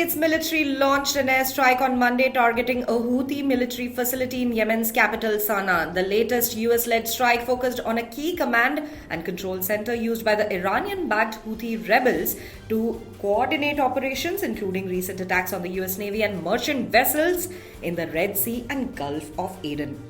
States military launched an airstrike on Monday targeting a Houthi military facility in Yemen's capital Sanaa. The latest US-led strike focused on a key command and control center used by the Iranian-backed Houthi rebels to coordinate operations, including recent attacks on the US Navy and merchant vessels in the Red Sea and Gulf of Aden.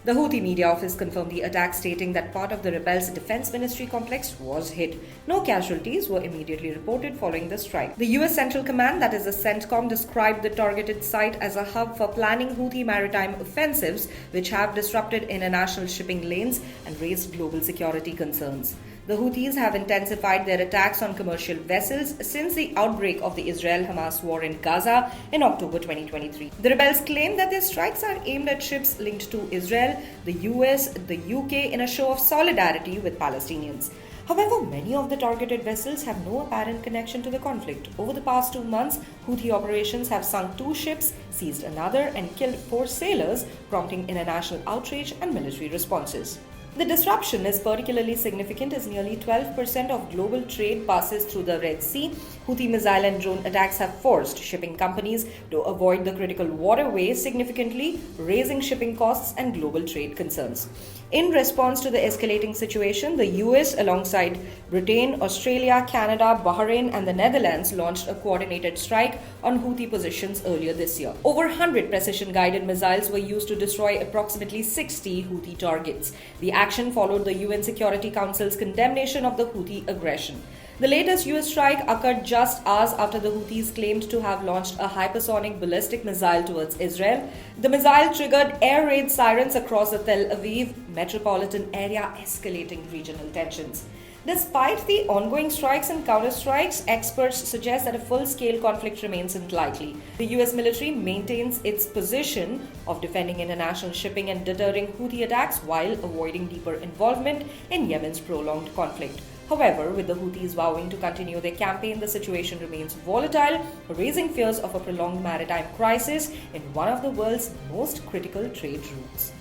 The Houthi media office confirmed the attack, stating that part of the rebels' defense ministry complex was hit. No casualties were immediately reported following the strike. The US Central Command, that is the CENTCOM, described the targeted site as a hub for planning Houthi maritime offensives, which have disrupted international shipping lanes and raised global security concerns. The Houthis have intensified their attacks on commercial vessels since the outbreak of the Israel-Hamas war in Gaza in October 2023. The rebels claim that their strikes are aimed at ships linked to Israel, the US, the UK in a show of solidarity with Palestinians. However, many of the targeted vessels have no apparent connection to the conflict. Over the past 2 months, Houthi operations have sunk 2 ships, seized another, and killed 4 sailors, prompting international outrage and military responses. The disruption is particularly significant as nearly 12% of global trade passes through the Red Sea. Houthi missile and drone attacks have forced shipping companies to avoid the critical waterway, significantly raising shipping costs and global trade concerns. In response to the escalating situation, the US, alongside Britain, Australia, Canada, Bahrain, and the Netherlands, launched a coordinated strike on Houthi positions earlier this year. Over 100 precision-guided missiles were used to destroy approximately 60 Houthi targets. The action followed the UN Security Council's condemnation of the Houthi aggression. The latest US strike occurred just hours after the Houthis claimed to have launched a hypersonic ballistic missile towards Israel. The missile triggered air raid sirens across the Tel Aviv metropolitan area, escalating regional tensions. Despite the ongoing strikes and counterstrikes, experts suggest that a full-scale conflict remains unlikely. The US military maintains its position of defending international shipping and deterring Houthi attacks while avoiding deeper involvement in Yemen's prolonged conflict. However, with the Houthis vowing to continue their campaign, the situation remains volatile, raising fears of a prolonged maritime crisis in one of the world's most critical trade routes.